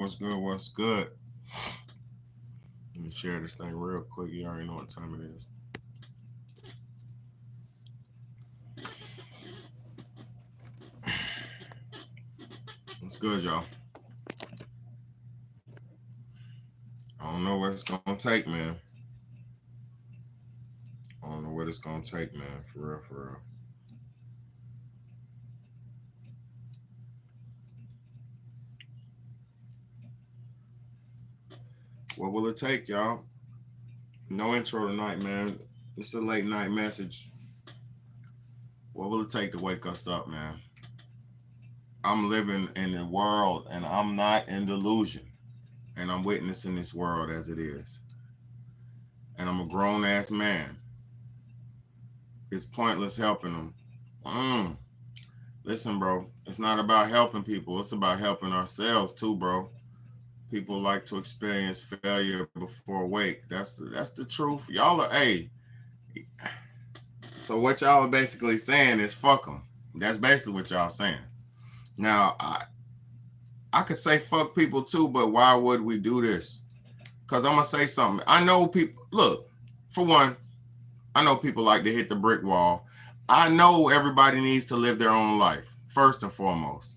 What's good? What's good? Let me share this thing real quick. You already know what time it is. What's good, y'all? I don't know what it's gonna take, man. I don't know what it's gonna take, man. For real, for real. What will it take, y'all? No intro tonight, man. It's a late night message. What will it take to wake us up, man? I'm living in a world and I'm not in delusion. And I'm witnessing this world as it is. And I'm a grown ass man. It's pointless helping them. Listen, bro, it's not about helping people. It's about helping ourselves too, bro. People like to experience failure before wake. That's the truth. Y'all are so what y'all are basically saying is fuck them. That's basically what y'all saying. Now, I could say fuck people too, but why would we do this? Because I'm gonna say something. I know people. Look, for one, I know people like to hit the brick wall. I know everybody needs to live their own life first and foremost.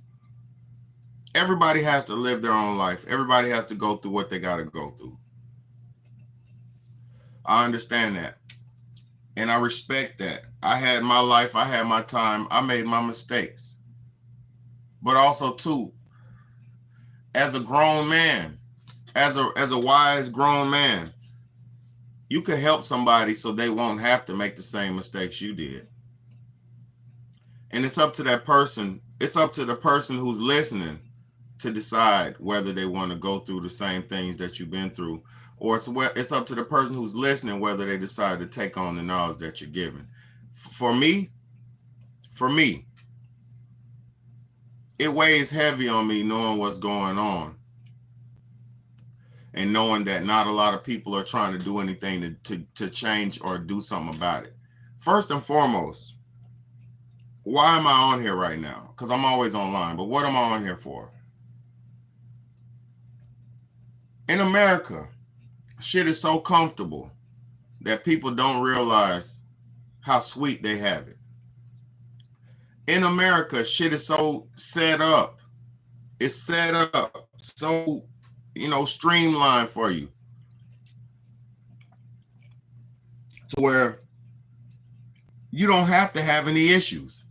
Everybody has to live their own life. Everybody has to go through what they got to go through. I understand that. And I respect that. I had my life. I had my time. I made my mistakes. But also, too, as a grown man, as a wise grown man, you can help somebody so they won't have to make the same mistakes you did. And it's up to that person. It's up to the person who's listening to decide whether they want to go through the same things that you've been through, or it's up to the person who's listening whether they decide to take on the knowledge that you're giving. For me, it weighs heavy on me knowing what's going on and knowing that not a lot of people are trying to do anything to change or do something about it. First and foremost, why am I on here right now? Because I'm always online, but what am I on here for? In America, shit is so comfortable that people don't realize how sweet they have it. In America, shit is so set up. It's set up so, streamlined for you. To where you don't have to have any issues.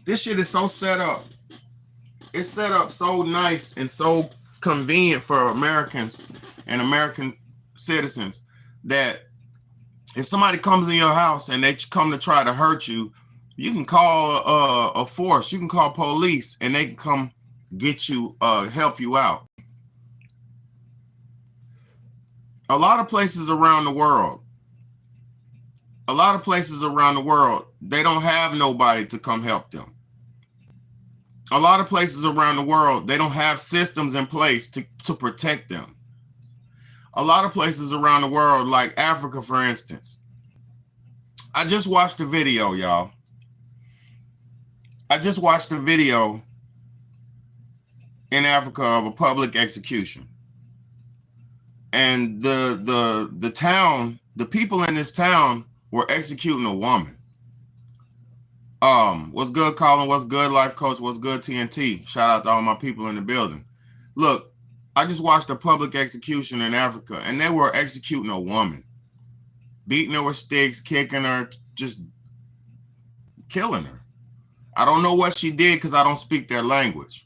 This shit is so set up. It's set up so nice and so convenient for Americans and American citizens that if somebody comes in your house and they come to try to hurt you, you can call a force. You can call police and they can come get you, help you out. A lot of places around the world, they don't have nobody to come help them. A lot of places around the world, they don't have systems in place to protect them. A lot of places around the world, like Africa, for instance. I just watched a video, y'all. I just watched a video in Africa of a public execution. And the town, the people in this town were executing a woman. What's good, Colin? What's good, Life Coach? What's good, TNT? Shout out to all my people in the building. Look, I just watched a public execution in Africa, and they were executing a woman. Beating her with sticks, kicking her, just killing her. I don't know what she did because I don't speak their language.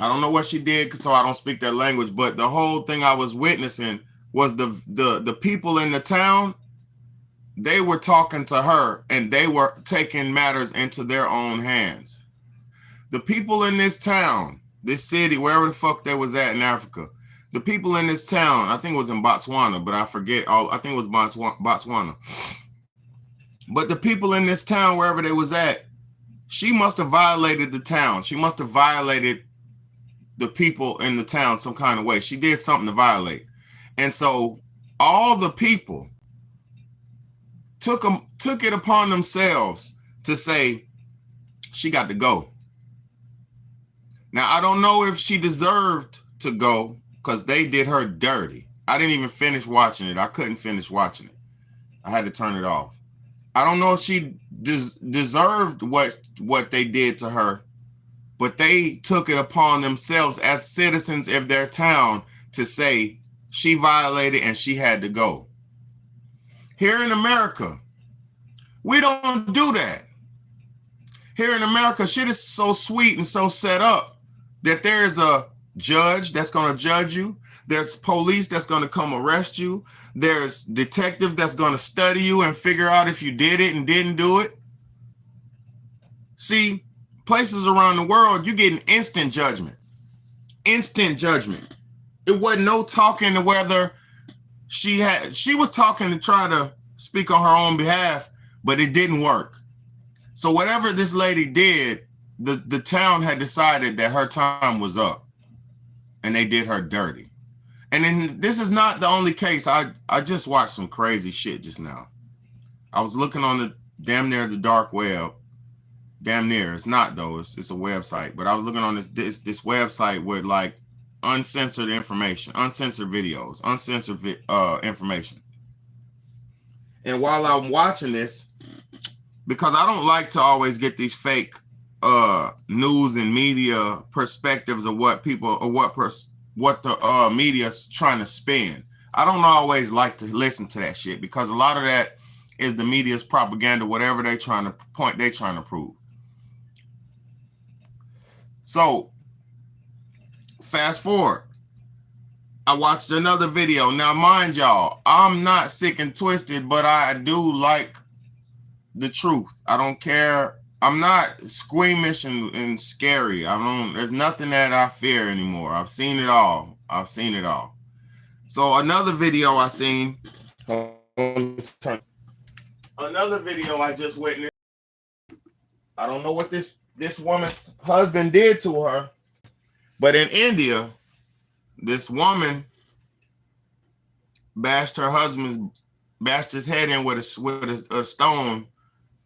I don't know what she did so I don't speak their language, but the whole thing I was witnessing was the people in the town. They were talking to her and they were taking matters into their own hands. The people in this town, this city, wherever the fuck they was at in Africa, the people in this town, I think it was in Botswana, but I forget I think it was Botswana. But the people in this town, wherever they was at, she must have violated the town. She must have violated the people in the town some kind of way. She did something to violate. And so all the people took it upon themselves to say, she got to go. Now, I don't know if she deserved to go because they did her dirty. I didn't even finish watching it. I couldn't finish watching it. I had to turn it off. I don't know if she deserved what they did to her, but they took it upon themselves as citizens of their town to say she violated and she had to go. Here in America, we don't do that. Here in America, shit is so sweet and so set up that there's a judge that's going to judge you. There's police that's going to come arrest you. There's detectives that's going to study you and figure out if you did it and didn't do it. See, places around the world, you get an instant judgment. Instant judgment. It wasn't no talking to whether she was talking to try to speak on her own behalf, but it didn't work. So whatever this lady did, the town had decided that her time was up and they did her dirty. And then this is not the only case. I just watched some crazy shit just now. I was looking on the damn near the dark web. Damn near. It's not though. It's a website. But I was looking on this website with like uncensored information, uncensored videos, uncensored information. And while I'm watching this, because I don't like to always get these fake news and media perspectives of what people or what the media's trying to spin. I don't always like to listen to that shit because a lot of that is the media's propaganda, whatever they're trying to prove. So fast forward, I watched another video. Now, mind y'all, I'm not sick and twisted, but I do like the truth. I don't care. I'm not squeamish and scary. There's nothing that I fear anymore. I've seen it all. So another video I seen, another video I just witnessed. I don't know what this woman's husband did to her, but in India, this woman bashed his head in with a stone,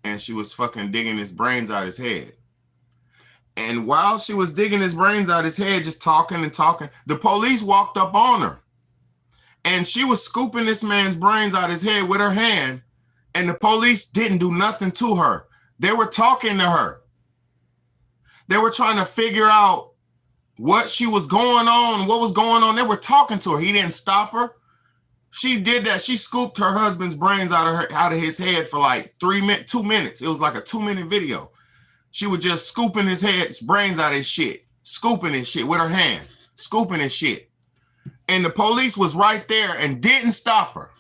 and she was fucking digging his brains out his head. And while she was digging his brains out his head, just talking, the police walked up on her. And she was scooping this man's brains out his head with her hand, and the police didn't do nothing to her. They were talking to her. They were trying to figure out what was going on. They were talking to her. He didn't stop her. She did that. She scooped her husband's brains out of his head for like 2 minutes. It was like a 2-minute video. She was just scooping his brains out of his shit, scooping his shit with her hand, scooping his shit. And the police was right there and didn't stop her.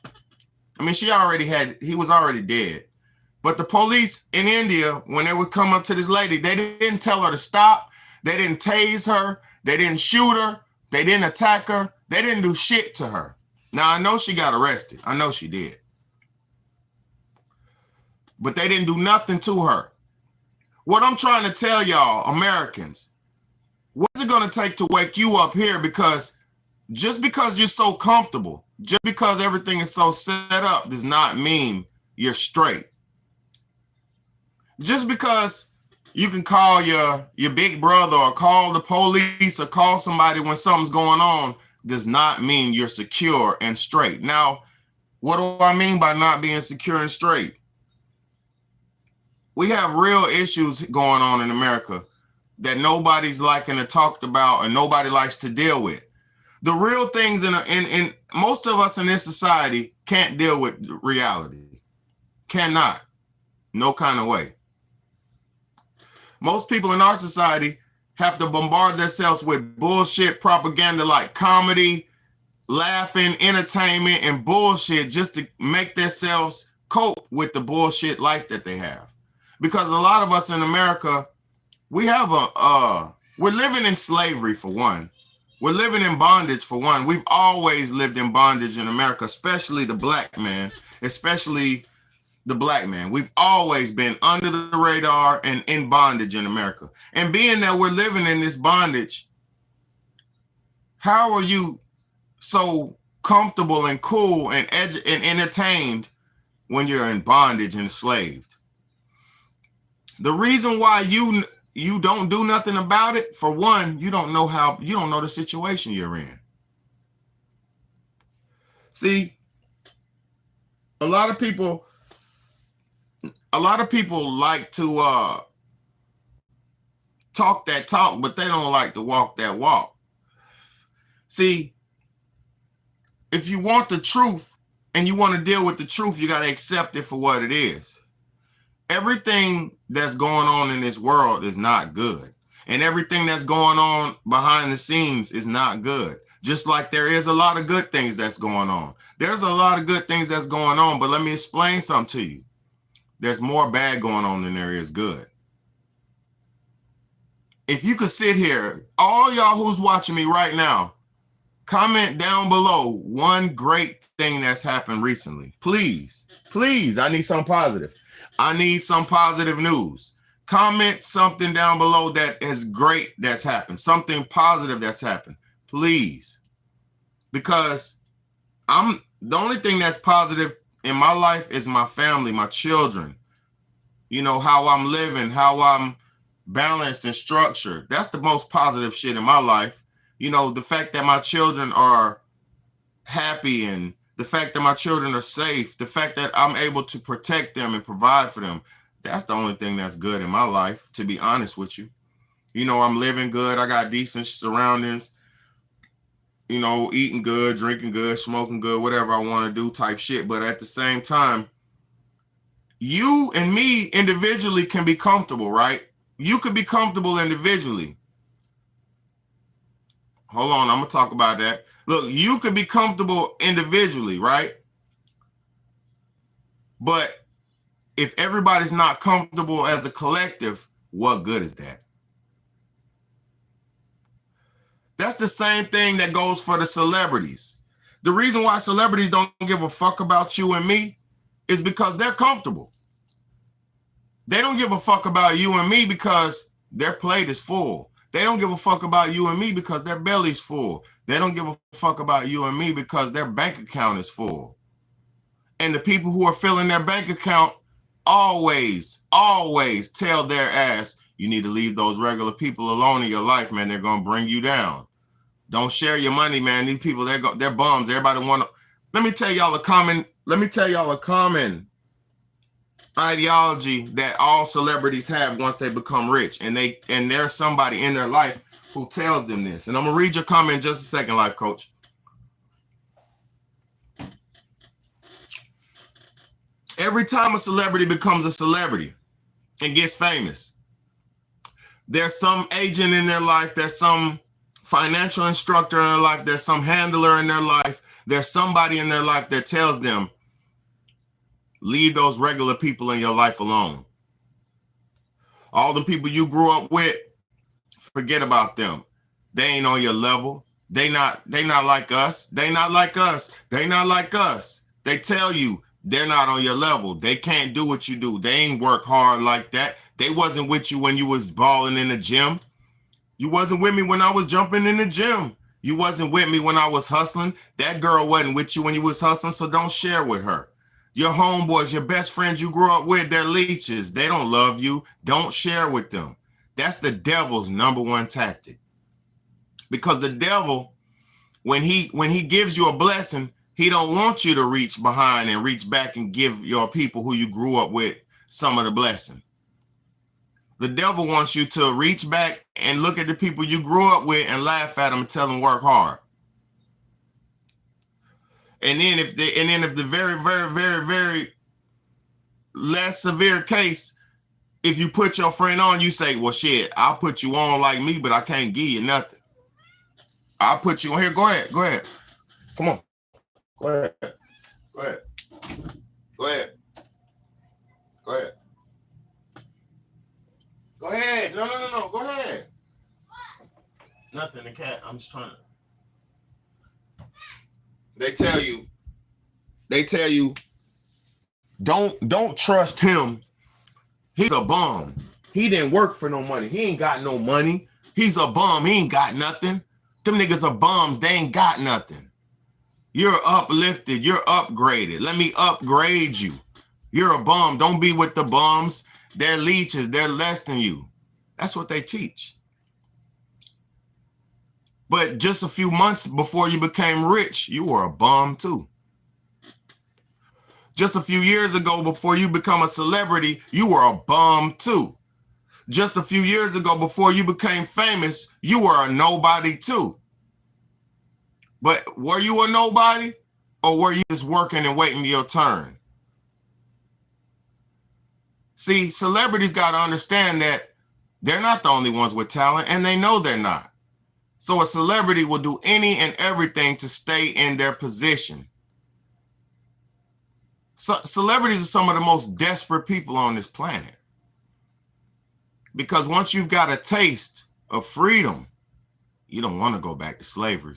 I mean, he was already dead. But the police in India, when they would come up to this lady, they didn't tell her to stop. They didn't tase her. They didn't shoot her. They didn't attack her. They didn't do shit to her. Now, I know she got arrested. I know she did. But they didn't do nothing to her. What I'm trying to tell y'all, Americans, what's it going to take to wake you up here? Because just because you're so comfortable, just because everything is so set up does not mean you're straight. Just because you can call your big brother or call the police or call somebody when something's going on does not mean you're secure and straight. Now, what do I mean by not being secure and straight? We have real issues going on in America that nobody's liking to talk about and nobody likes to deal with. The real things in most of us in this society can't deal with reality. Cannot. No kind of way. Most people in our society have to bombard themselves with bullshit propaganda like comedy, laughing, entertainment, and bullshit just to make themselves cope with the bullshit life that they have. Because a lot of us in America, we have we're living in slavery for one. We're living in bondage for one. We've always lived in bondage in America, especially the black man, We've always been under the radar and in bondage in America. And being that we're living in this bondage, how are you so comfortable and cool and entertained when you're in bondage and enslaved? The reason why you don't do nothing about it, for one, you don't know the situation you're in. See, a lot of people like to talk that talk, but they don't like to walk that walk. See, if you want the truth and you want to deal with the truth, you got to accept it for what it is. Everything that's going on in this world is not good. And everything that's going on behind the scenes is not good. Just like there is a lot of good things that's going on. There's a lot of good things that's going on, but let me explain something to you. There's more bad going on than there is good. If you could sit here, all y'all who's watching me right now, comment down below one great thing that's happened recently. Please, please, I need something positive. I need some positive news. Comment something down below that is great that's happened, something positive that's happened, please. Because the only thing that's positive in my life is my family, my children. You know, how I'm living, how I'm balanced and structured. That's the most positive shit in my life. You know, the fact that my children are happy and the fact that my children are safe, the fact that I'm able to protect them and provide for them. That's the only thing that's good in my life, to be honest with you. You know, I'm living good. I got decent surroundings, you know, eating good, drinking good, smoking good, whatever I want to do type shit. But at the same time, you and me individually can be comfortable, right? You could be comfortable individually. Hold on, I'm going to talk about that. Look, you could be comfortable individually, right? But if everybody's not comfortable as a collective, what good is that? That's the same thing that goes for the celebrities. The reason why celebrities don't give a fuck about you and me is because they're comfortable. They don't give a fuck about you and me because their plate is full. They don't give a fuck about you and me because their belly's full. They don't give a fuck about you and me because their bank account is full. And the people who are filling their bank account always tell their ass, you need to leave those regular people alone in your life, man. They're going to bring you down. Don't share your money, man. These people, they're bums. Everybody want to. Let me tell y'all a common ideology that all celebrities have once they become rich, and there's somebody in their life who tells them this. And I'm gonna read your comment in just a second, Life Coach. Every time a celebrity becomes a celebrity and gets famous, there's some agent in their life, there's some financial instructor in their life, there's some handler in their life, there's somebody in their life that tells them, leave those regular people in your life alone. All the people you grew up with, forget about them. They ain't on your level. They not like us. They not like us. They not like us. They tell you they're not on your level. They can't do what you do. They ain't work hard like that. They wasn't with you when you was balling in the gym. You wasn't with me when I was jumping in the gym. You wasn't with me when I was hustling. That girl wasn't with you when you was hustling, so don't share with her. Your homeboys, your best friends you grew up with, they're leeches. They don't love you. Don't share with them. That's the devil's number one tactic. Because the devil, when he gives you a blessing, he don't want you to reach behind and reach back and give your people who you grew up with some of the blessing. The devil wants you to reach back and look at the people you grew up with and laugh at them and tell them work hard. And then if the very, very, very, very less severe case, if you put your friend on, you say, well, shit, I'll put you on like me, but I can't give you nothing. I'll put you on here. Go ahead. Come on. Go ahead. Go ahead. No. Go ahead. Nothing, the cat. I'm just trying to. They tell you, don't trust him. He's a bum. He didn't work for no money. He ain't got no money. He's a bum. He ain't got nothing. Them niggas are bums. They ain't got nothing. You're uplifted. You're upgraded. Let me upgrade you. You're a bum. Don't be with the bums. They're leeches. They're less than you. That's what they teach. But just a few months before you became rich, you were a bum too. Just a few years ago, before you become a celebrity, you were a bum too. Just a few years ago, before you became famous, you were a nobody too. But were you a nobody, or were you just working and waiting your turn? See, celebrities got to understand that they're not the only ones with talent, and they know they're not. So a celebrity will do any and everything to stay in their position. So celebrities are some of the most desperate people on this planet. Because once you've got a taste of freedom, you don't want to go back to slavery.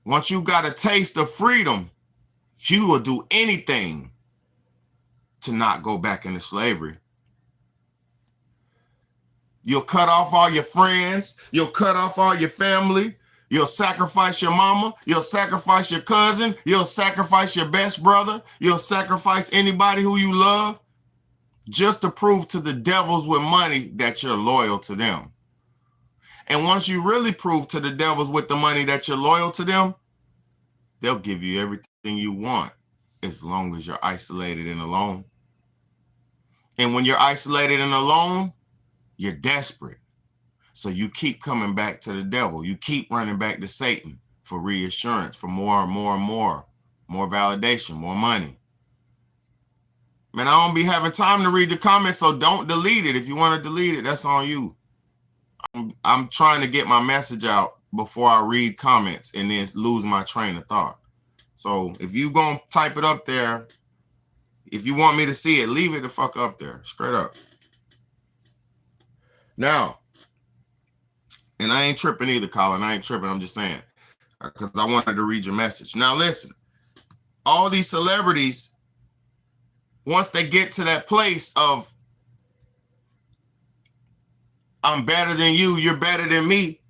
Once you've got a taste of freedom, you will do anything to not go back into slavery. You'll cut off all your friends. You'll cut off all your family. You'll sacrifice your mama. You'll sacrifice your cousin. You'll sacrifice your best brother. You'll sacrifice anybody who you love just to prove to the devils with money that you're loyal to them. And once you really prove to the devils with the money that you're loyal to them, they'll give you everything you want as long as you're isolated and alone. And when you're isolated and alone, you're desperate. So you keep coming back to the devil. You keep running back to Satan for reassurance, for more and more and more validation, more money. Man, I don't be having time to read the comments, so don't delete it. If you want to delete it, that's on you. I'm trying to get my message out before I read comments and then lose my train of thought. So if you gonna type it up there, if you want me to see it, leave it the fuck up there, straight up. Now, and I ain't tripping either, Colin. I ain't tripping. I'm just saying, because I wanted to read your message. Now, listen, all these celebrities, once they get to that place of I'm better than you, you're better than me,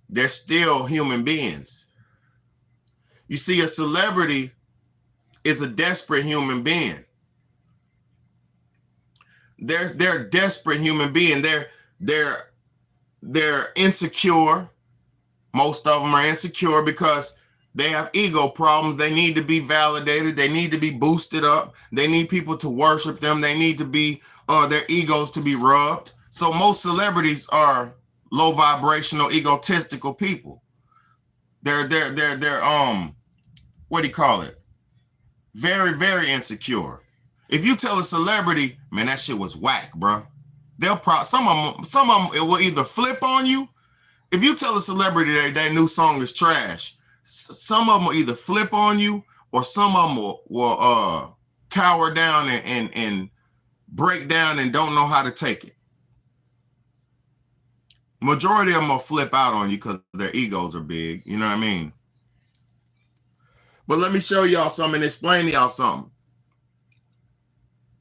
they're still human beings. You see, a celebrity is a desperate human being. They're a desperate human being. They're insecure. Most of them are insecure because they have ego problems. They need to be validated. They need to be boosted up. They need people to worship them. They need to be their egos to be rubbed. So most celebrities are low vibrational, egotistical people. They're what do you call it? Very, very insecure. If you tell a celebrity, man, that shit was whack, bro, some of them it will either flip on you. If you tell a celebrity that new song is trash, some of them will either flip on you, or some of them will cower down and break down and don't know how to take it. Majority of them will flip out on you because their egos are big. You know what I mean? But let me show y'all something and explain to y'all something.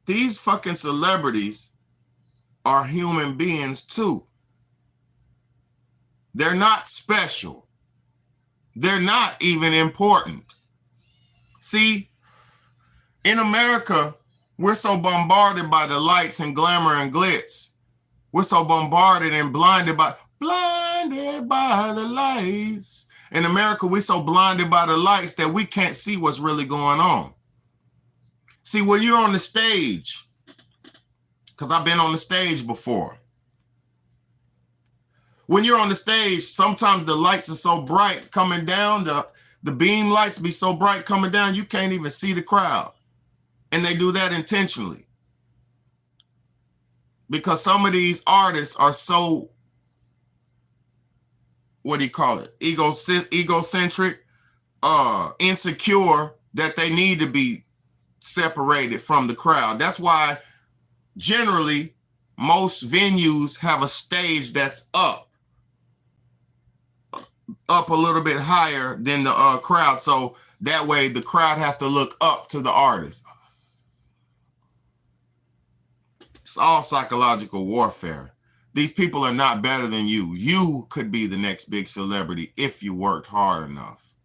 These fucking celebrities are human beings too. They're not special. They're not even important. See, in America, we're so bombarded by the lights and glamour and glitz. We're so bombarded and blinded by the lights. In America, we're so blinded by the lights that we can't see what's really going on. See, when you're on the stage, because I've been on the stage before. When you're on the stage, sometimes the lights are so bright coming down, the beam lights be so bright coming down, you can't even see the crowd. And they do that intentionally. Because some of these artists are so, what do you call it? Egocentric, insecure, that they need to be separated from the crowd. That's why generally most venues have a stage that's up a little bit higher than the crowd. So that way the crowd has to look up to the artist. It's all psychological warfare. These people are not better than you. You could be the next big celebrity if you worked hard enough.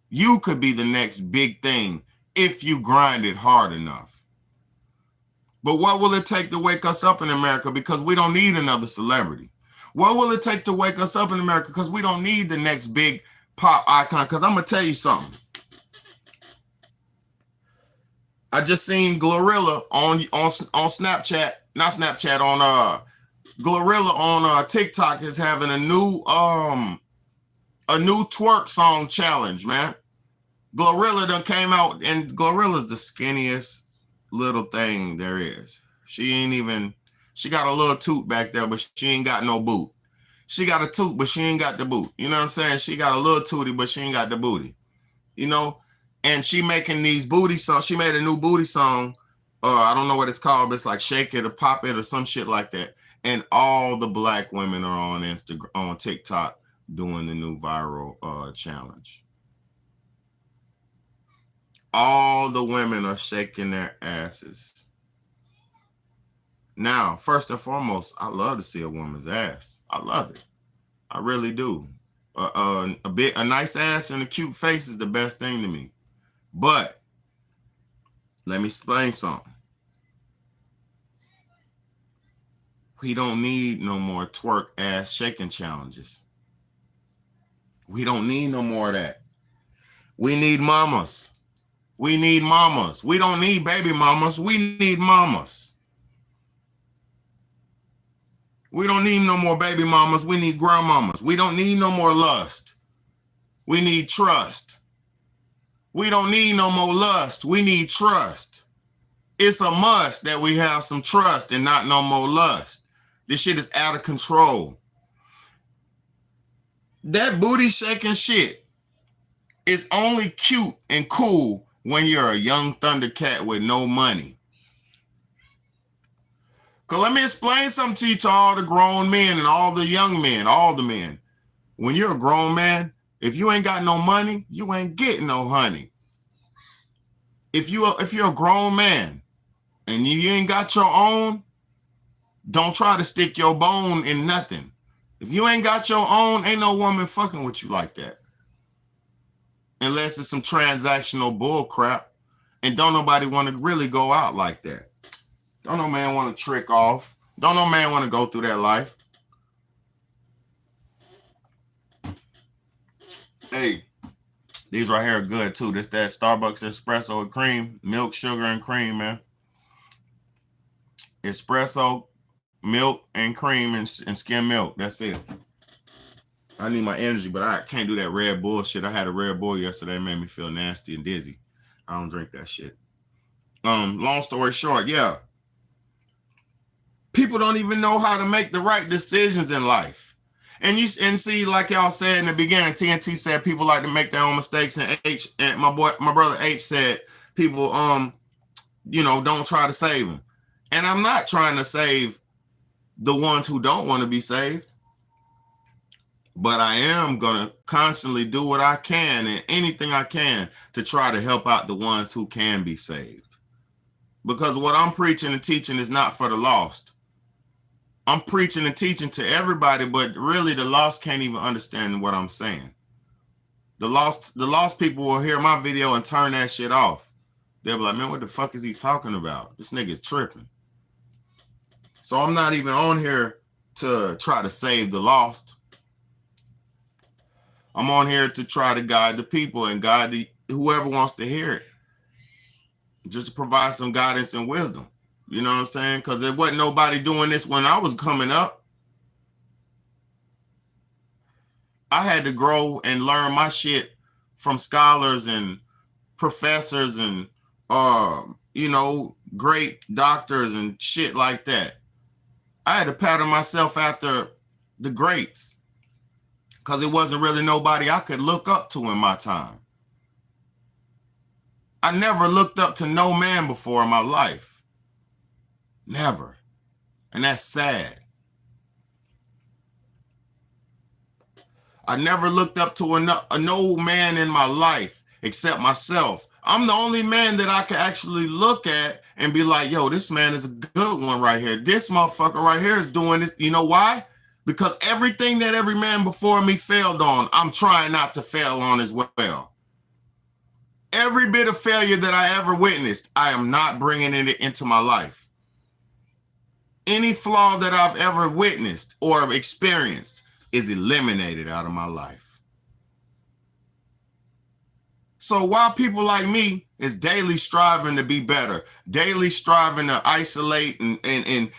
You could be the next big thing if you grinded hard enough. But what will it take to wake us up in America? Because we don't need another celebrity. What will it take to wake us up in America? Because we don't need the next big pop icon. Because I'm going to tell you something. I just seen Glorilla on Snapchat, not Snapchat, on Glorilla on TikTok is having a new twerk song challenge, man. Glorilla done came out, and Glorilla's the skinniest little thing there is. She got a little toot back there, but she ain't got no boot. She got a toot, but she ain't got the boot. You know what I'm saying? She got a little tootie, but she ain't got the booty. You know? And she making these booty songs. She made a new booty song. I don't know what it's called, but it's like Shake It or Pop It or some shit like that. And all the black women are on Instagram, on TikTok, doing the new viral challenge. All the women are shaking their asses. Now, first and foremost, I love to see a woman's ass. I love it. I really do. A nice ass and a cute face is the best thing to me. But let me explain something. We don't need no more twerk ass shaking challenges. We don't need no more of that. We need mamas. We need mamas. We don't need baby mamas. We need mamas. We don't need no more baby mamas. We need grandmamas. We don't need no more lust. We need trust. We don't need no more lust. We need trust. It's a must that we have some trust and not no more lust. This shit is out of control. That booty shaking shit is only cute and cool when you're a young Thundercat with no money. Because let me explain something to you, to all the grown men and all the young men, all the men. When you're a grown man, if you ain't got no money, you ain't getting no honey. If you're a grown man and you ain't got your own, don't try to stick your bone in nothing. If you ain't got your own, ain't no woman fucking with you like that. Unless it's some transactional bull crap. And don't nobody want to really go out like that. Don't no man want to trick off. Don't no man want to go through that life. Hey, these right here are good too. This that Starbucks espresso with cream, milk, sugar, and cream, man. Espresso, milk, and cream, and skim milk. That's it. I need my energy, but I can't do that Red Bull shit. I had a Red Bull yesterday. It made me feel nasty and dizzy. I don't drink that shit. Long story short, yeah. People don't even know how to make the right decisions in life. And see, like y'all said in the beginning, TNT said people like to make their own mistakes, and my brother H said people don't try to save them. And I'm not trying to save the ones who don't want to be saved, but I am gonna constantly do what I can and anything I can to try to help out the ones who can be saved. Because what I'm preaching and teaching is not for the lost. I'm preaching and teaching to everybody, but really the lost can't even understand what I'm saying. The lost people will hear my video and turn that shit off. They'll be like, man, what the fuck is he talking about? This nigga's tripping. So I'm not even on here to try to save the lost. I'm on here to try to guide the people and guide whoever wants to hear it. Just to provide some guidance and wisdom. You know what I'm saying? Because there wasn't nobody doing this when I was coming up. I had to grow and learn my shit from scholars and professors and, great doctors and shit like that. I had to pattern myself after the greats because it wasn't really nobody I could look up to in my time. I never looked up to no man before in my life. Never. And that's sad. I never looked up to no man in my life except myself. I'm the only man that I can actually look at and be like, yo, this man is a good one right here. This motherfucker right here is doing this. You know why? Because everything that every man before me failed on, I'm trying not to fail on as well. Every bit of failure that I ever witnessed, I am not bringing it into my life. Any flaw that I've ever witnessed or experienced is eliminated out of my life. So while people like me is daily striving to be better, daily striving to isolate and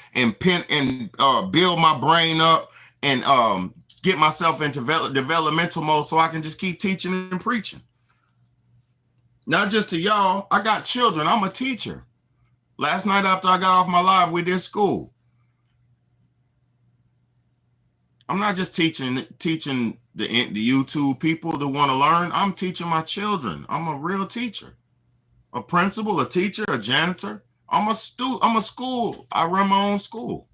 build my brain up and get myself into developmental mode so I can just keep teaching and preaching. Not just to y'all, I got children. I'm a teacher. Last night after I got off my live, we did school. I'm not just teaching the YouTube people that want to learn. I'm teaching my children. I'm a real teacher, a principal, a teacher, a janitor. I'm a school. I run my own school.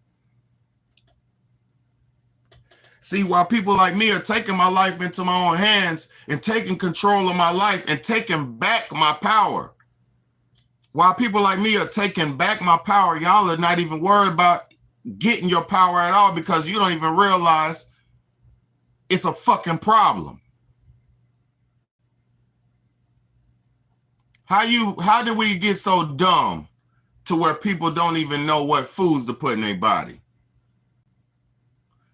See, while people like me are taking my life into my own hands and taking control of my life and taking back my power, while people like me are taking back my power, y'all are not even worried about getting your power at all because you don't even realize it's a fucking problem. How did we get so dumb to where people don't even know what foods to put in their body?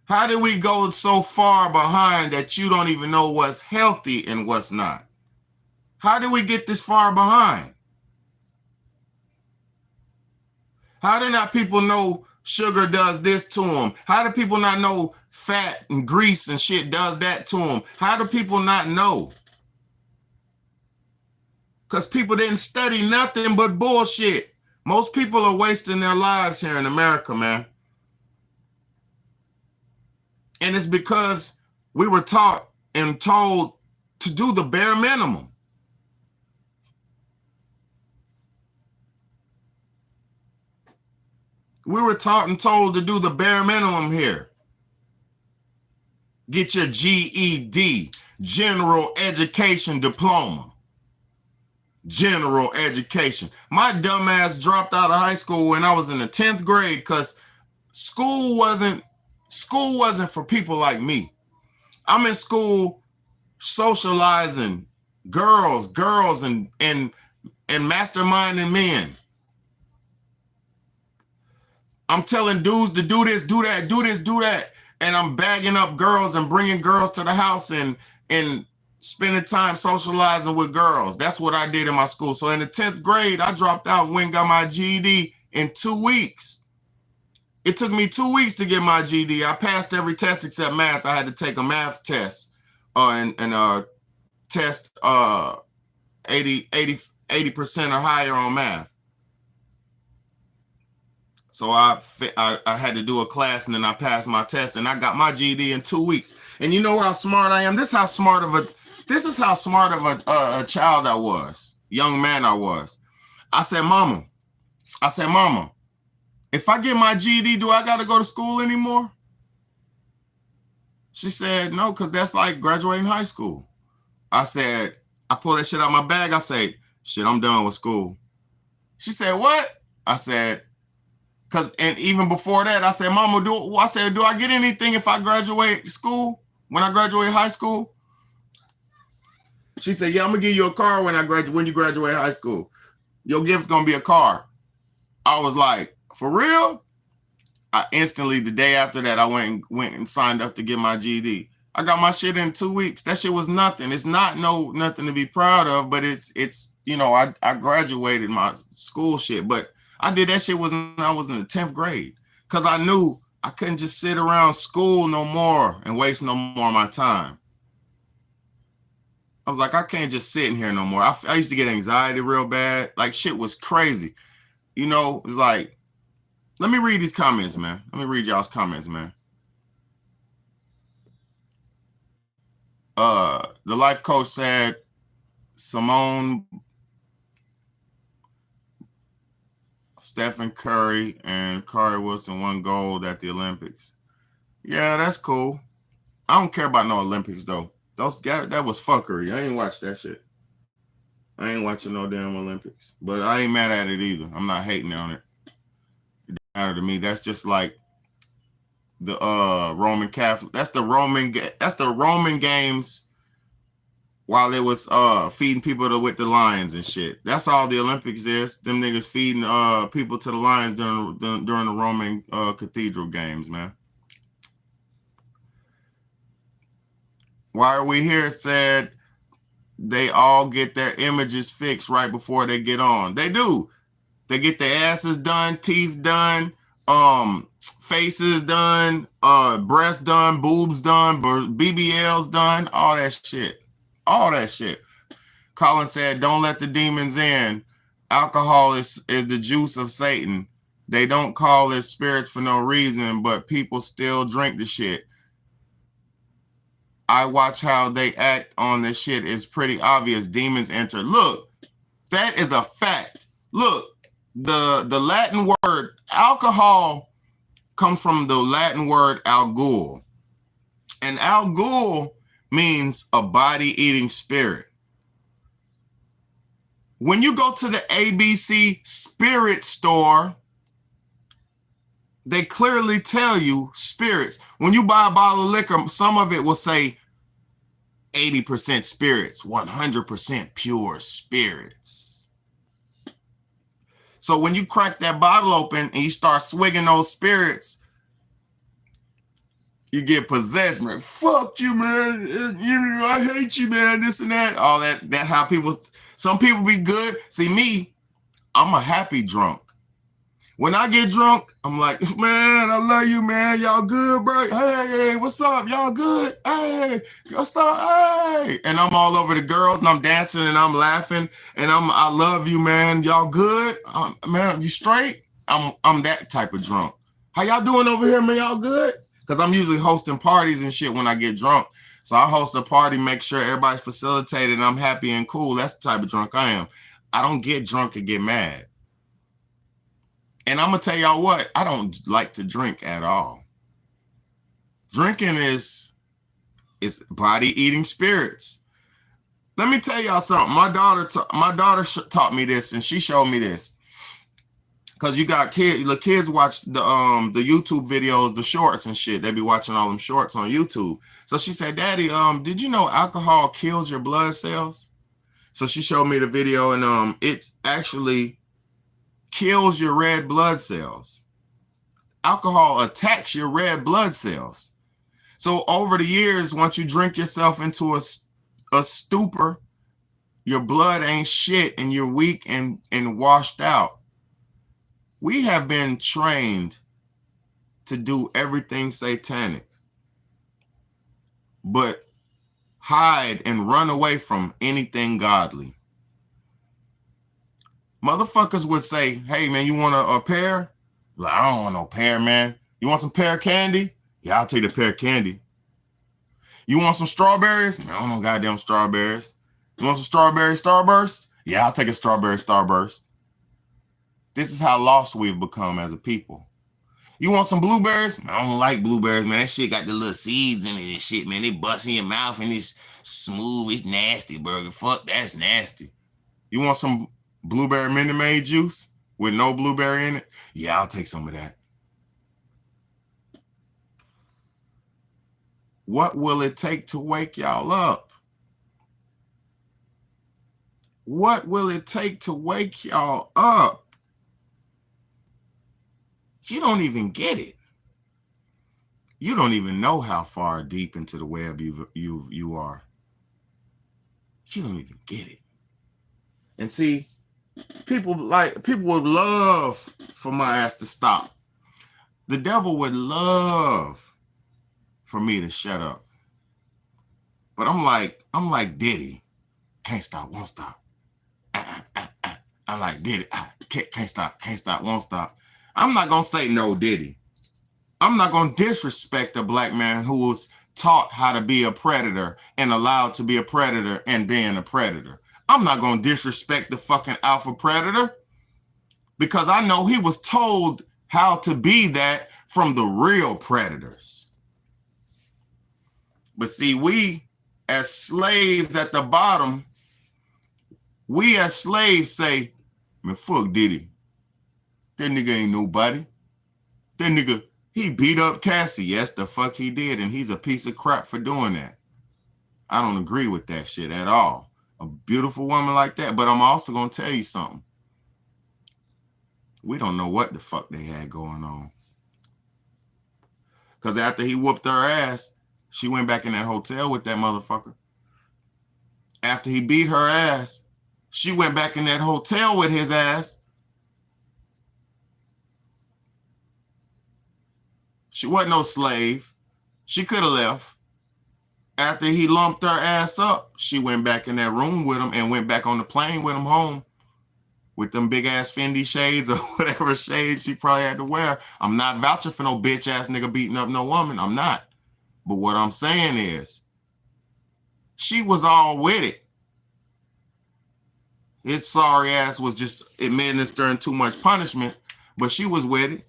How did we go so far behind that you don't even know what's healthy and what's not? How did we get this far behind? How do not people know sugar does this to them? How do people not know fat and grease and shit does that to them? How do people not know? Because people didn't study nothing but bullshit. Most people are wasting their lives here in America, man. And it's because we were taught and told to do the bare minimum. We were taught and told to do the bare minimum here. Get your GED, general education diploma. General education. My dumb ass dropped out of high school when I was in the 10th grade because school wasn't for people like me. I'm in school socializing girls and masterminding men. I'm telling dudes to do this, do that, do this, do that. And I'm bagging up girls and bringing girls to the house and spending time socializing with girls. That's what I did in my school. So in the 10th grade, I dropped out and went and got my GED in 2 weeks. It took me 2 weeks to get my GED. I passed every test except math. I had to take a math test and test 80% or higher on math. So I had to do a class and then I passed my test and I got my GED in 2 weeks. And you know how smart I am? This is how smart of a child I was, young man I was. I said, Mama, if I get my GED, do I got to go to school anymore? She said, no, because that's like graduating high school. I said, I pulled that shit out of my bag. I said, shit, I'm done with school. She said, what? I said, and even before that, I said, Mama, do I get anything if I graduate school? When I graduate high school? She said, yeah, I'm gonna give you a car when you graduate high school. Your gift's gonna be a car. I was like, for real? I instantly, the day after that, I went and signed up to get my GED. I got my shit in 2 weeks. That shit was nothing. It's not nothing to be proud of, but it's I graduated my school shit, but I did that shit when I was in the 10th grade because I knew I couldn't just sit around school no more and waste no more of my time. I was like, I can't just sit in here no more. I used to get anxiety real bad. Like shit was crazy. It's like, let me read these comments, man. Let me read y'all's comments, man. The life coach said, Simone, Stephen Curry and Kari Wilson won gold at the Olympics. Yeah, that's cool. I don't care about no Olympics though. That was fuckery. I ain't watch that shit. I ain't watching no damn Olympics. But I ain't mad at it either. I'm not hating on it. It doesn't matter to me. That's just like the Roman Catholic. That's the Roman games while it was feeding people with the lions and shit. That's all the Olympics is. Them niggas feeding people to the lions during the Roman cathedral games, man. Why are we here? Said they all get their images fixed right before they get on. They do. They get their asses done, teeth done, faces done, breasts done, boobs done, BBLs done, all that shit. All that shit. Colin said, don't let the demons in. Alcohol is the juice of Satan. They don't call it spirits for no reason, but people still drink the shit. I watch how they act on this shit. It's pretty obvious. Demons enter. Look, that is a fact. Look, the Latin word alcohol comes from the Latin word algul. And algul means a body-eating spirit. When you go to the ABC spirit store, they clearly tell you spirits. When you buy a bottle of liquor, some of it will say 80% spirits, 100% pure spirits. So when you crack that bottle open and you start swigging those spirits, you get possessed, man. Fuck you, man. I hate you, man. This and that. All that how people, some people be good. See me, I'm a happy drunk. When I get drunk, I'm like, man, I love you, man. Y'all good, bro? Hey, what's up? Y'all good? Hey, what's up? Hey. And I'm all over the girls and I'm dancing and I'm laughing and I love you, man. Y'all good? Man, you straight? I'm that type of drunk. How y'all doing over here, man? Y'all good? Because I'm usually hosting parties and shit when I get drunk. So I host a party, make sure everybody's facilitated and I'm happy and cool. That's the type of drunk I am. I don't get drunk and get mad. And I'm going to tell y'all what, I don't like to drink at all. Drinking is body-eating spirits. Let me tell y'all something. My daughter taught me this, and she showed me this. Because you got kids, the kids watch the YouTube videos, the shorts and shit. They be watching all them shorts on YouTube. So she said, Daddy, did you know alcohol kills your blood cells? So she showed me the video, and it actually kills your red blood cells. Alcohol attacks your red blood cells. So over the years, once you drink yourself into a stupor, your blood ain't shit and you're weak and washed out. We have been trained to do everything satanic, but hide and run away from anything godly. Motherfuckers would say, hey, man, you want a pear? Like, I don't want no pear, man. You want some pear candy? Yeah, I'll take the pear candy. You want some strawberries? Man, I don't know goddamn strawberries. You want some strawberry starburst? Yeah, I'll take a strawberry starburst. This is how lost we've become as a people. You want some blueberries? I don't like blueberries, man. That shit got the little seeds in it and shit, man. They bust in your mouth and it's smooth. It's nasty, burger. Fuck, that's nasty. You want some blueberry Minute Maid juice with no blueberry in it? Yeah, I'll take some of that. What will it take to wake y'all up? What will it take to wake y'all up? You don't even get it. You don't even know how far deep into the web you are. You don't even get it. And see, people would love for my ass to stop. The devil would love for me to shut up. But I'm like Diddy. Can't stop, won't stop. I'm like Diddy. Can't stop, won't stop. I'm not going to say no Diddy. I'm not going to disrespect a black man who was taught how to be a predator and allowed to be a predator and being a predator. I'm not going to disrespect the fucking alpha predator because I know he was told how to be that from the real predators. But see, we as slaves at the bottom, we as slaves say, man, fuck Diddy. That nigga ain't nobody. That nigga, he beat up Cassie. Yes, the fuck he did. And he's a piece of crap for doing that. I don't agree with that shit at all. A beautiful woman like that. But I'm also going to tell you something. We don't know what the fuck they had going on. Because after he whooped her ass, she went back in that hotel with that motherfucker. After he beat her ass, she went back in that hotel with his ass. She wasn't no slave. She could have left. After he lumped her ass up, she went back in that room with him and went back on the plane with him home with them big ass Fendi shades or whatever shades she probably had to wear. I'm not vouching for no bitch ass nigga beating up no woman. I'm not. But what I'm saying is, she was all with it. His sorry ass was just administering too much punishment, but she was with it.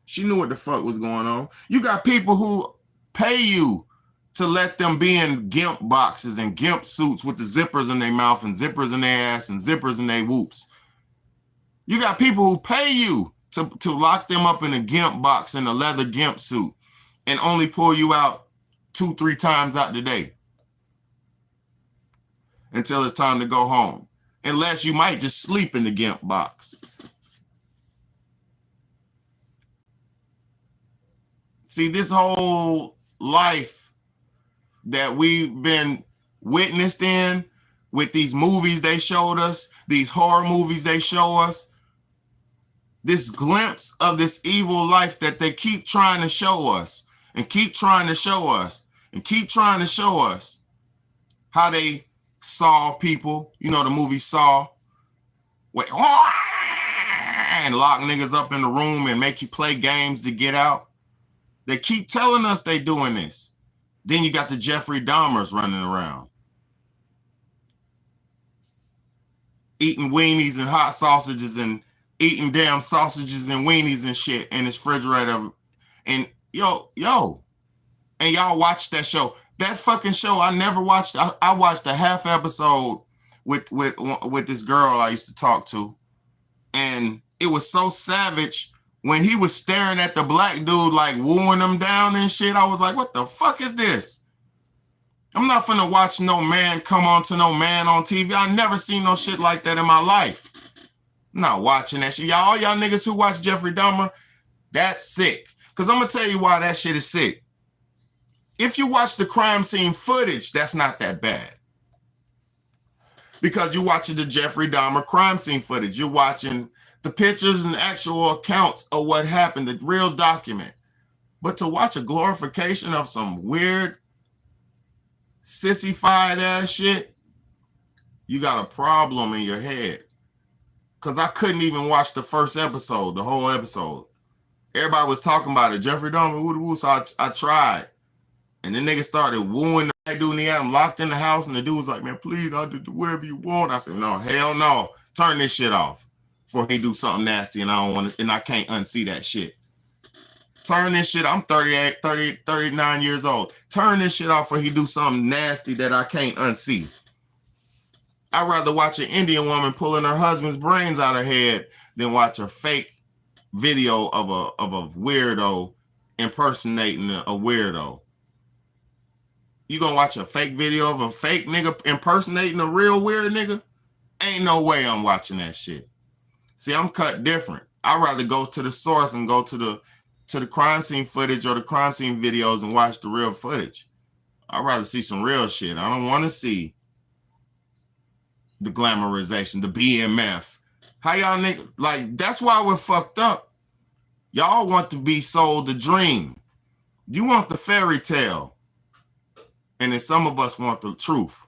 She knew what the fuck was going on. You got people who pay you to let them be in gimp boxes and gimp suits with the zippers in their mouth and zippers in their ass and zippers in their whoops. You got people who pay you to lock them up in a gimp box in a leather gimp suit and only pull you out 2-3 times out the day until it's time to go home. Unless you might just sleep in the gimp box. See, this whole life that we've been witnessed in with these movies they showed us, these horror movies they show us, this glimpse of this evil life that they keep trying to show us and keep trying to show us and keep trying to show us how they saw people, you know, the movie Saw, and lock niggas up in the room and make you play games to get out. They keep telling us they doing this. Then you got the Jeffrey Dahmers running around, eating weenies and hot sausages and eating damn sausages and weenies and shit in his refrigerator. And yo, and y'all watch that show. That fucking show I never watched. I watched a half episode with this girl I used to talk to, and it was so savage when he was staring at the black dude like wooing him down and shit. I was like, what the fuck is this? I'm not finna watch no man come on to no man on TV. I never seen no shit like that in my life. I'm not watching that shit. All y'all niggas who watch Jeffrey Dahmer, that's sick. Because I'm gonna tell you why that shit is sick. If you watch the crime scene footage, that's not that bad. Because you're watching the Jeffrey Dahmer crime scene footage. You're watching the pictures and actual accounts of what happened, the real document. But to watch a glorification of some weird, sissified ass shit, you got a problem in your head. Because I couldn't even watch the first episode, the whole episode. Everybody was talking about it. Jeffrey Dahmer, woo-woo, so I tried. And then niggas started wooing the black dude and he had him locked in the house. And the dude was like, man, please, I'll do whatever you want. I said, no, hell no. Turn this shit off before he do something nasty and I don't want to, and I can't unsee that shit. Turn this shit. I'm 39 years old. Turn this shit off before he do something nasty that I can't unsee. I'd rather watch an Indian woman pulling her husband's brains out of her head than watch a fake video of a weirdo impersonating a weirdo. You gonna watch a fake video of a fake nigga impersonating a real weird nigga? Ain't no way I'm watching that shit. See, I'm cut different. I'd rather go to the source and go to the crime scene footage or the crime scene videos and watch the real footage. I'd rather see some real shit. I don't want to see the glamorization, the BMF. How y'all niggas, like, that's why we're fucked up. Y'all want to be sold the dream. You want the fairy tale. And then some of us want the truth.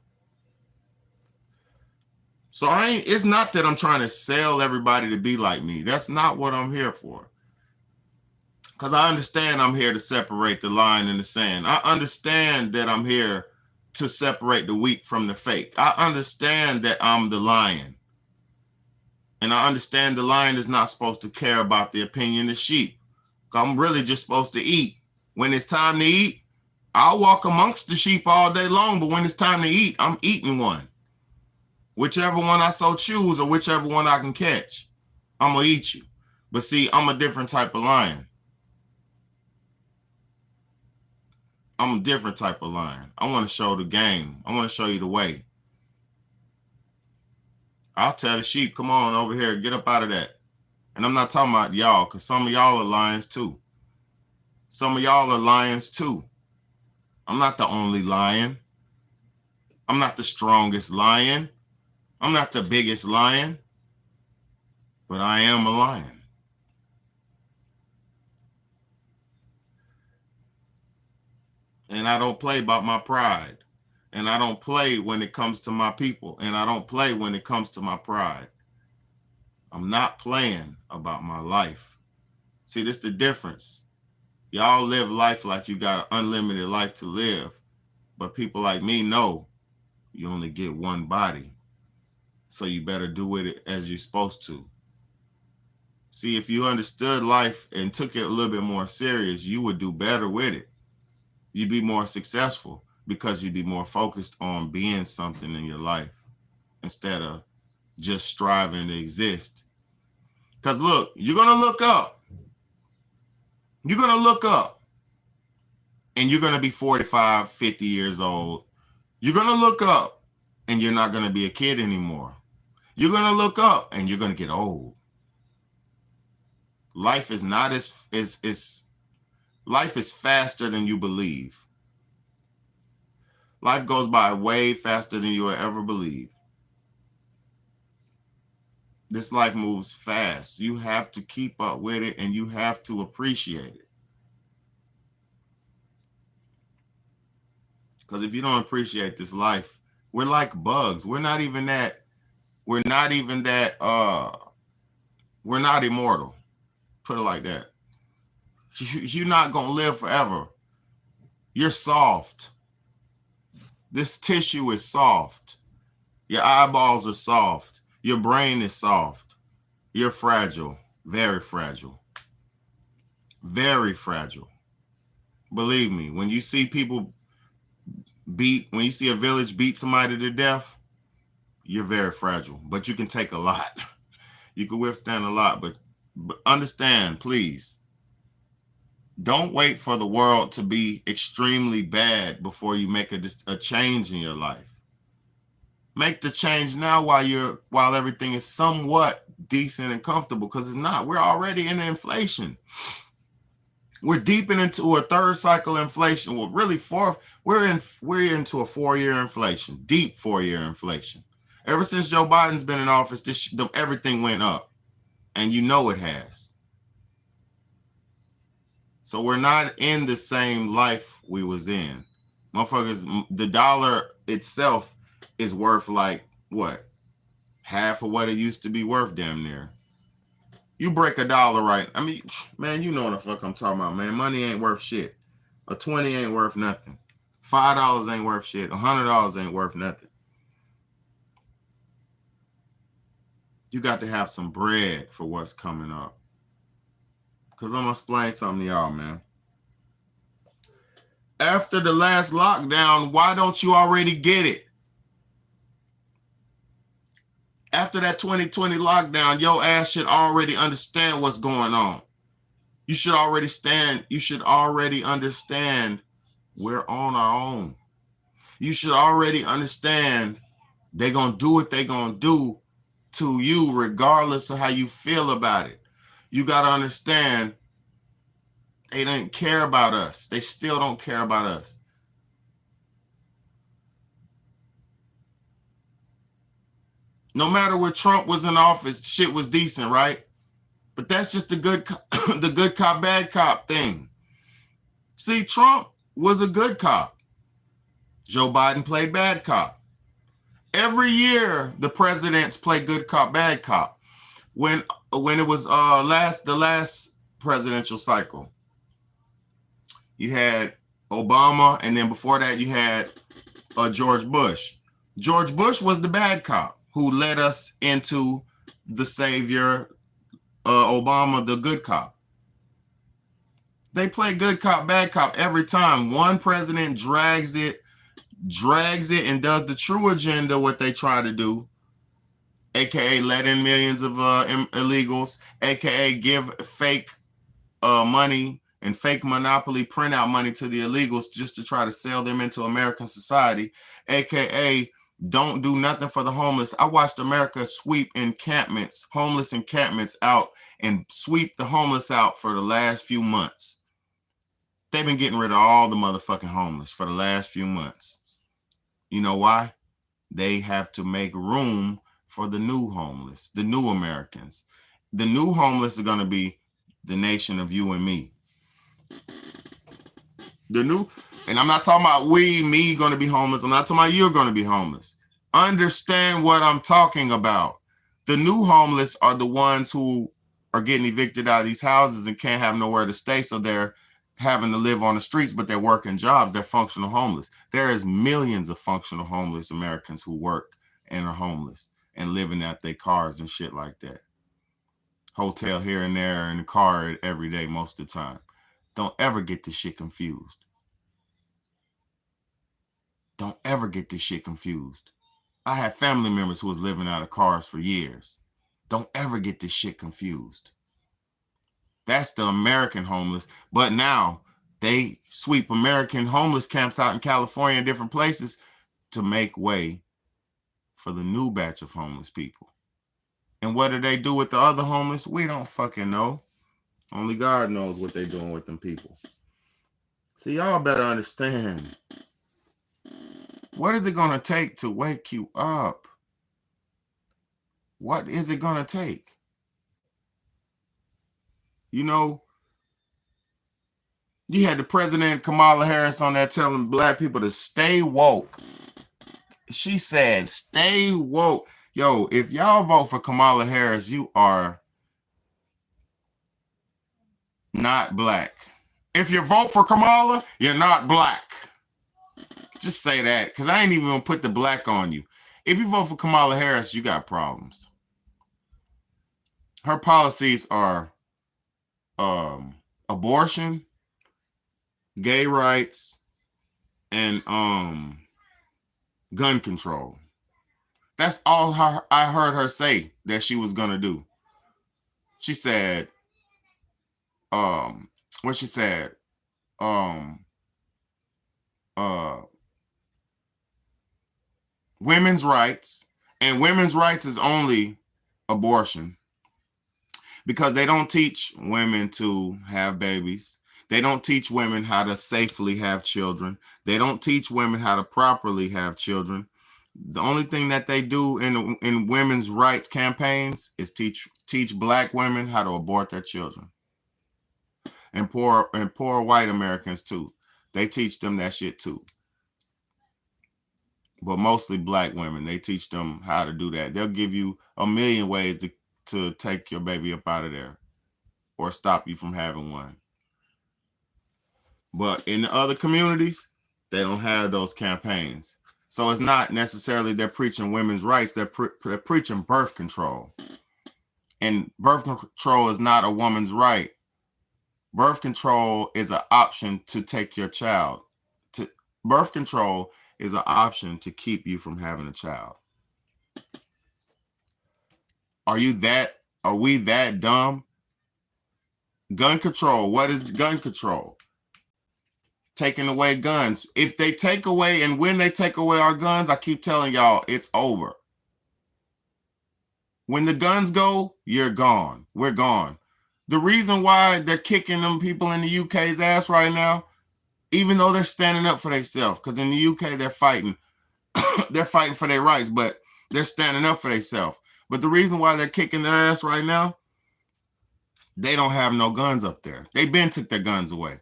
So it's not that I'm trying to sell everybody to be like me. That's not what I'm here for. Because I understand I'm here to separate the line and the sand. I understand that I'm here to separate the wheat from the fake. I understand that I'm the lion. And I understand the lion is not supposed to care about the opinion of sheep. I'm really just supposed to eat. When it's time to eat, I'll walk amongst the sheep all day long, but when it's time to eat, I'm eating one. Whichever one I so choose or whichever one I can catch, I'm going to eat you. But see, I'm a different type of lion. I'm a different type of lion. I want to show the game. I want to show you the way. I'll tell the sheep, come on over here, get up out of that. And I'm not talking about y'all, because some of y'all are lions too. Some of y'all are lions too. I'm not the only lion. I'm not the strongest lion. I'm not the biggest lion. But I am a lion. And I don't play about my pride. And I don't play when it comes to my people. And I don't play when it comes to my pride. I'm not playing about my life. See, this is the difference. Y'all live life like you got an unlimited life to live. But people like me know you only get one body. So you better do with it as you're supposed to. See, if you understood life and took it a little bit more serious, you would do better with it. You'd be more successful because you'd be more focused on being something in your life instead of just striving to exist. Because look, you're going to look up. You're going to look up and you're going to be 45, 50 years old. You're going to look up and you're not going to be a kid anymore. You're going to look up and you're going to get old. Life is not life is faster than you believe. Life goes by way faster than you will ever believe. This life moves fast. You have to keep up with it and you have to appreciate it. Because if you don't appreciate this life, we're like bugs. We're not immortal. Put it like that. You're not going to live forever. You're soft. This tissue is soft. Your eyeballs are soft. Your brain is soft. You're fragile. Very fragile. Very fragile. Believe me, when you see people when you see a village beat somebody to death, you're very fragile. But you can take a lot. You can withstand a lot. But understand, please, don't wait for the world to be extremely bad before you make a change in your life. Make the change now while everything is somewhat decent and comfortable, because it's not. We're already in inflation. We're deep into a third cycle inflation. Well, really we're into a 4-year inflation, deep 4-year inflation. Ever since Joe Biden's been in office, everything went up, and you know it has. So we're not in the same life we was in. Motherfuckers, the dollar itself is worth like what? Half of what it used to be worth, damn near. You break a dollar right. I mean, man, you know what the fuck I'm talking about, man. Money ain't worth shit. A 20 ain't worth nothing. $5 ain't worth shit. $100 ain't worth nothing. You got to have some bread for what's coming up. Because I'm going to explain something to y'all, man. After the last lockdown, why don't you already get it? After that 2020 lockdown, your ass should already understand what's going on. You should already understand we're on our own. You should already understand they're going to do what they're going to do to you regardless of how you feel about it. You got to understand they didn't care about us. They still don't care about us. No matter where Trump was in office, shit was decent, right? But that's just the good cop, bad cop thing. See, Trump was a good cop. Joe Biden played bad cop. Every year, the presidents play good cop, bad cop. When it was the last presidential cycle, you had Obama, and then before that, you had George Bush. George Bush was the bad cop who led us into the savior, Obama, the good cop. They play good cop, bad cop every time. One president drags it and does the true agenda, what they try to do, aka let in millions of illegals, aka give fake money and fake monopoly printout money to the illegals just to try to sell them into American society, aka don't do nothing for the homeless. I watched America sweep encampments, homeless encampments out, and sweep the homeless out for the last few months. They've been getting rid of all the motherfucking homeless for the last few months. You know why? They have to make room for the new homeless, the new Americans. The new homeless are going to be the nation of you and me. The new, and I'm not talking about me going to be homeless. I'm not talking about you're going to be homeless. Understand what I'm talking about. The new homeless are the ones who are getting evicted out of these houses and can't have nowhere to stay, so they're having to live on the streets, but they're working jobs. They're functional homeless. There is millions of functional homeless Americans who work and are homeless and living at their cars and shit like that. Hotel here and there and the car every day most of the time. Don't ever get this shit confused. Don't ever get this shit confused. I had family members who was living out of cars for years. Don't ever get this shit confused. That's the American homeless. But now they sweep American homeless camps out in California and different places to make way for the new batch of homeless people. And what do they do with the other homeless? We don't fucking know. Only God knows what they're doing with them people. See, y'all better understand. What is it going to take to wake you up? What is it going to take? You know, you had the president, Kamala Harris, on there telling black people to stay woke. She said, stay woke. Yo, if y'all vote for Kamala Harris, you are not black. If you vote for Kamala, you're not black. Just say that, because I ain't even going to put the black on you. If you vote for Kamala Harris, you got problems. Her policies are abortion, gay rights, and gun control. That's all I heard her say that she was gonna do. She said, what she said, women's rights, and women's rights is only abortion. Because they don't teach women to have babies. They don't teach women how to safely have children. They don't teach women how to properly have children. The only thing that they do in women's rights campaigns is teach black women how to abort their children. And poor white Americans too. They teach them that shit too. But mostly black women, they teach them how to do that. They'll give you a million ways to take your baby up out of there or stop you from having one. But in the other communities, they don't have those campaigns. So it's not necessarily they're preaching women's rights. They're preaching birth control. And birth control is not a woman's right. Birth control is an option to take your child. Birth control is an option to keep you from having a child. Are we that dumb? Gun control. What is gun control? Taking away guns. If they take away, and when they take away our guns, I keep telling y'all, it's over. When the guns go, you're gone. We're gone. The reason why they're kicking them people in the UK's ass right now, even though they're standing up for themselves, because in the UK they're fighting. They're fighting for their rights, but they're standing up for themselves. But the reason why they're kicking their ass right now, they don't have no guns up there. They been took their guns away.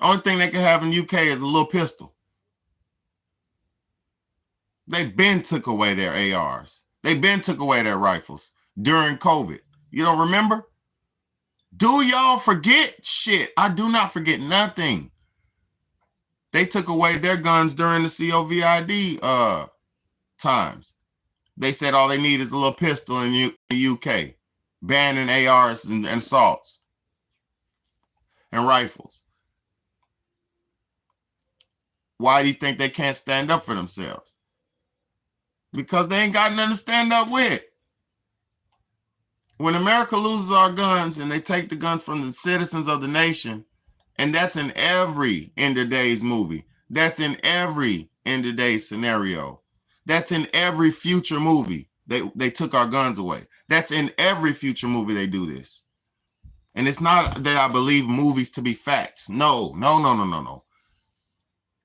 Only thing they can have in UK is a little pistol. They been took away their ARs. They been took away their rifles during COVID. You don't remember? Do y'all forget shit? I do not forget nothing. They took away their guns during the COVID times. They said all they need is a little pistol in the UK, banning ARs and assaults and rifles. Why do you think they can't stand up for themselves? Because they ain't got nothing to stand up with. When America loses our guns and they take the guns from the citizens of the nation, And that's in every end of days movie. That's in every end of days scenario. That's in every future movie. They took our guns away. That's in every future movie they do this. And it's not that I believe movies to be facts. No.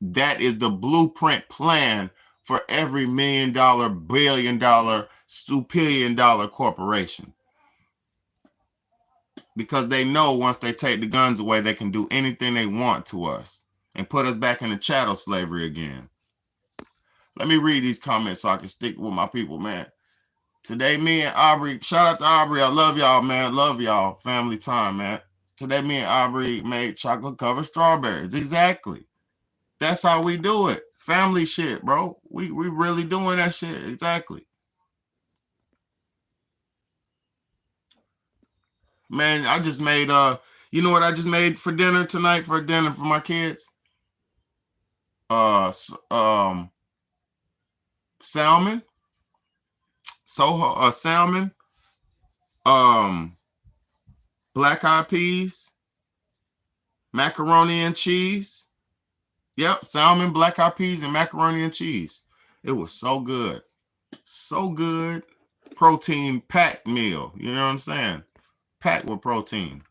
That is the blueprint plan for every $1 million, $1 billion, $2 billion corporation. Because they know once they take the guns away, they can do anything they want to us and put us back into chattel slavery again. Let me read these comments so I can stick with my people, man. Today, me and Aubrey, shout out to Aubrey. I love y'all, man. Love y'all. Family time, man. Today, me and Aubrey made chocolate covered strawberries. Exactly. That's how we do it. Family shit, bro. We really doing that shit. Exactly. Man, I just made you know what I just made for dinner tonight for dinner for my kids? Salmon. Salmon. Black eyed peas, macaroni and cheese. Yep, salmon, black eyed peas, and macaroni and cheese. It was so good. So good. Protein packed meal. You know what I'm saying? Packed with protein.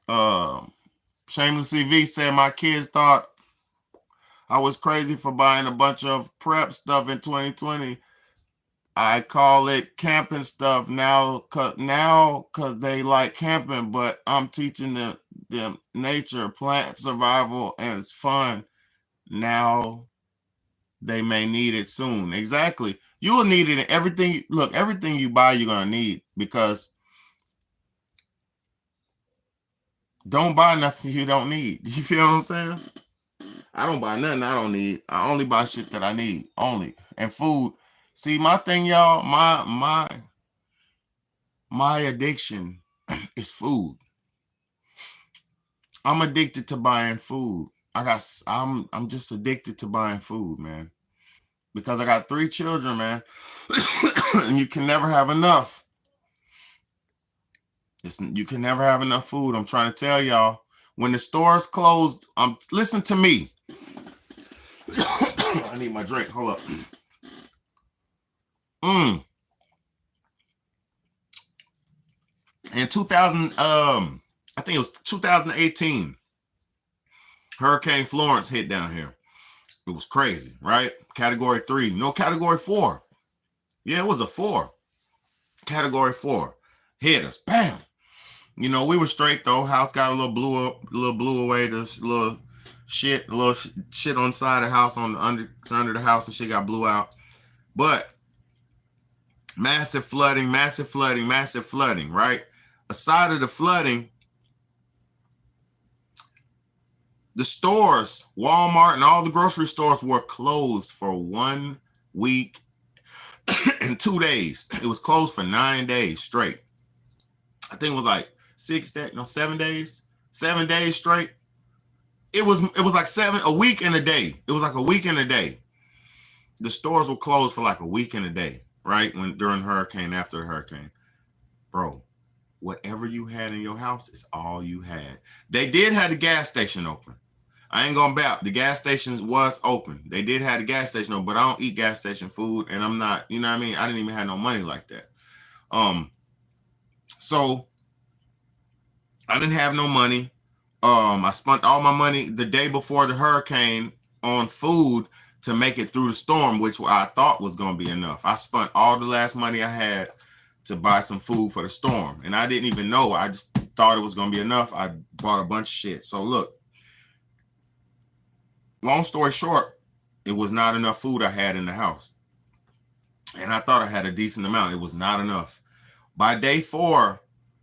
Shameless CV said my kids thought I was crazy for buying a bunch of prep stuff in 2020. I call it camping stuff now because they like camping, but I'm teaching them nature, plant survival, and it's fun. Now they may need it soon. Exactly. You will need it in everything. Look, everything you buy, you're going to need, because don't buy nothing you don't need. You feel what I'm saying? I don't buy nothing I don't need. I only buy shit that I need. Only. And food. See, my thing, y'all, my addiction is food. I'm addicted to buying food. I'm just addicted to buying food, man. Because I got 3 children, man. And you can never have enough. You can never have enough food. I'm trying to tell y'all. When the stores closed, listen to me. I need my drink. Hold up. In 2000, I think it was 2018, Hurricane Florence hit down here. It was crazy, right? Category 3, no category 4. Yeah, it was a 4. Category 4 hit us. Bam. You know, we were straight though. House got a little blew away. This little shit on the side of the house, under the house, and shit got blew out. But massive flooding, right? Aside of the flooding, the stores, Walmart and all the grocery stores were closed for 1 week and 2 days. It was closed for 9 days straight. I think it was like 7 days. 7 days straight. It was like a week and a day. It was like a week and a day. The stores were closed for like a week and a day, right? During the hurricane, after the hurricane. Bro, whatever you had in your house is all you had. They did have the gas station open. I ain't gonna bet. The gas stations was open. They did have the gas station open, but I don't eat gas station food, and I'm not, you know what I mean? I didn't even have no money like that. So I didn't have no money. I spent all my money the day before the hurricane on food to make it through the storm, which I thought was gonna be enough. I spent all the last money I had to buy some food for the storm, and I didn't even know. I just thought it was gonna be enough. I bought a bunch of shit. So look, long story short, it was not enough food I had in the house. And I thought I had a decent amount. It was not enough. By day 4,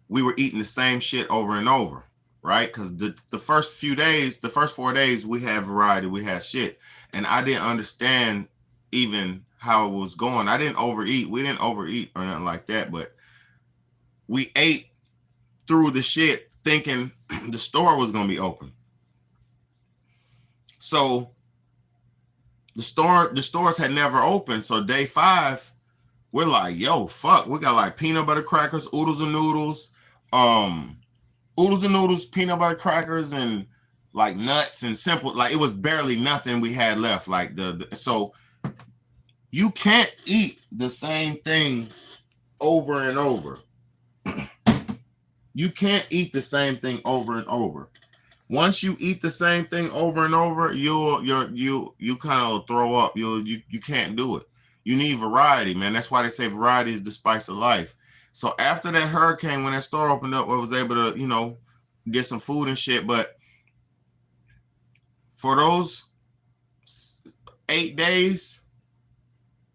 we were eating the same shit over and over, right? Because the first 4 days, we had variety, we had shit. And I didn't understand even how it was going. I didn't overeat. We didn't overeat or nothing like that, but we ate through the shit thinking the store was going to be open. So the stores had never opened. So day 5, we're like, yo, fuck, we got like peanut butter crackers, oodles and noodles, Oodles and noodles, peanut butter crackers, and like nuts and simple. Like it was barely nothing we had left. Like so you can't eat the same thing over and over. You can't eat the same thing over and over. Once you eat the same thing over and over, you kind of throw up. You can't do it. You need variety, man. That's why they say variety is the spice of life. So after that hurricane, when that store opened up, I was able to, get some food and shit. But for those 8 days,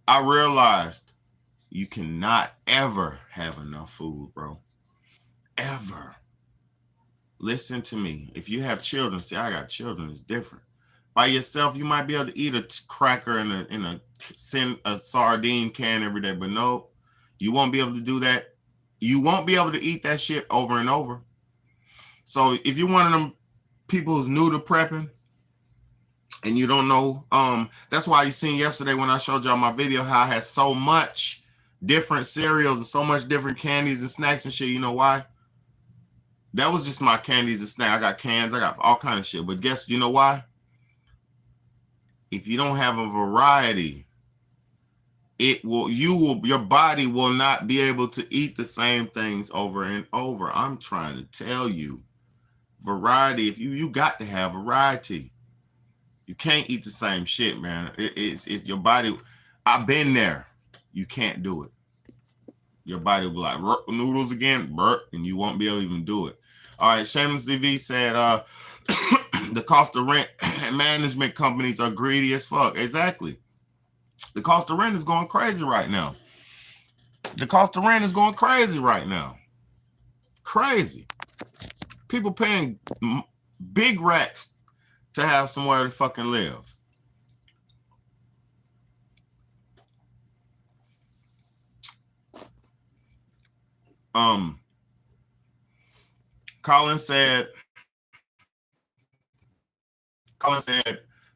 I realized you cannot ever have enough food, bro. Ever. Listen to me. If you have children, see, I got children, it's different. By yourself, you might be able to eat a cracker in a sardine can every day, but no, you won't be able to do that. You won't be able to eat that shit over and over. So if you're one of them people who's new to prepping and you don't know, that's why you seen yesterday when I showed y'all my video how I had so much different cereals and so much different candies and snacks and shit. You know why? That was just my candies and snacks. I got cans, I got all kind of shit. But guess you know why? If you don't have a variety, your body will not be able to eat the same things over and over. I'm trying to tell you, variety. If you got to have variety. You can't eat the same shit, man. It's your body. I've been there. You can't do it. Your body will be like noodles again, and you won't be able to even do it. All right, Shameless TV said the cost of rent and management companies are greedy as fuck. Exactly. The cost of rent is going crazy right now. The cost of rent is going crazy right now. Crazy. People paying big racks to have somewhere to fucking live. Colin said,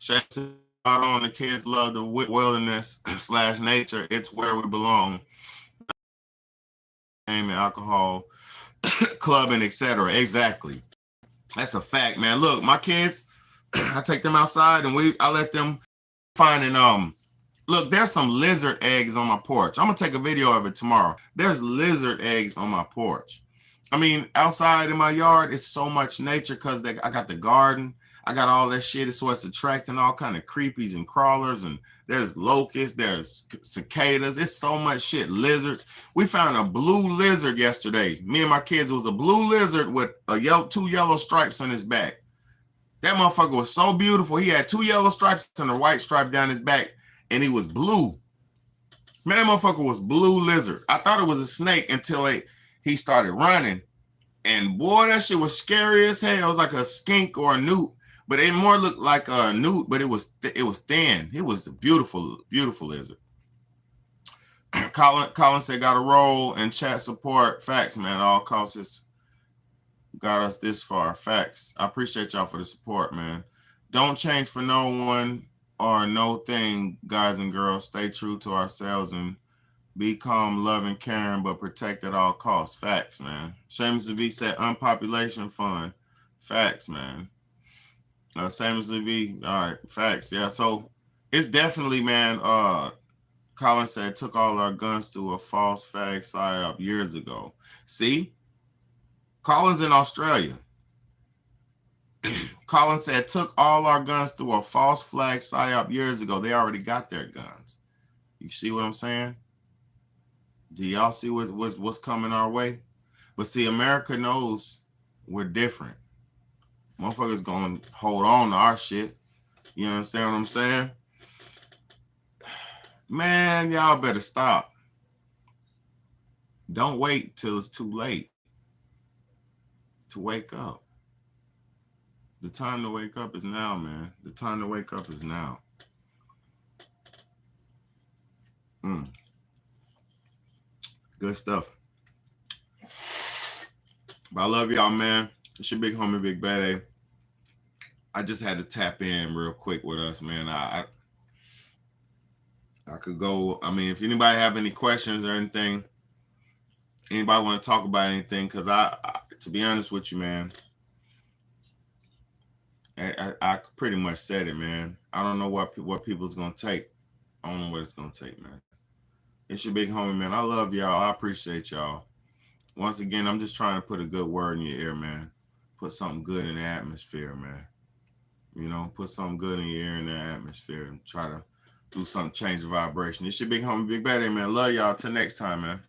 Shaq out on the kids love the wilderness / nature. It's where we belong. Game and alcohol, clubbing, etc. Exactly. That's a fact, man. Look, my kids, I take them outside and I let them find and look, there's some lizard eggs on my porch. I'm gonna take a video of it tomorrow. There's lizard eggs on my porch. I mean, outside in my yard, it's so much nature because I got the garden. I got all that shit. So it's attracting all kind of creepies and crawlers. And there's locusts. There's cicadas. It's so much shit. Lizards. We found a blue lizard yesterday. Me and my kids, it was a blue lizard with two yellow stripes on his back. That motherfucker was so beautiful. He had 2 yellow stripes and a white stripe down his back. And he was blue. Man, that motherfucker was blue lizard. I thought it was a snake until he started running. And boy, that shit was scary as hell. It was like a skink or a newt, but it more looked like a newt, but it was thin. It was a beautiful, beautiful lizard. Colin said, got a roll and chat support. Facts, man. All costs got us this far. Facts. I appreciate y'all for the support, man. Don't change for no one or no thing, guys and girls. Stay true to ourselves and be calm, loving, caring, but protect at all costs. Facts, man. Seamus V said unpopulation fund. Facts, man. Seamus V. All right. Facts. Yeah. So it's definitely, man. Colin said took all our guns to a false flag psyop years ago. See, Colin's in Australia. Colin said took all our guns through a false flag psyop years ago. They already got their guns. You see what I'm saying? Do y'all see what's coming our way? But see, America knows we're different. Motherfuckers gonna hold on to our shit. You know what I'm saying? Man, y'all better stop. Don't wait till it's too late to wake up. The time to wake up is now, man. The time to wake up is now. Good stuff. But I love y'all, man. It's your big homie, Big Bad. I just had to tap in real quick with us, man. I could go. I mean, if anybody have any questions or anything, Anybody want to talk about anything? Because to be honest with you, man, I pretty much said it, man. I don't know what people's gonna take. I don't know what it's gonna take, man. It's your big homie, man. I love y'all. I appreciate y'all. Once again, I'm just trying to put a good word in your ear, man. Put something good in the atmosphere, man. You know, put something good in your ear in the atmosphere and try to do something, change the vibration. It's your big homie, Big Bad, man. Love y'all. Till next time, man.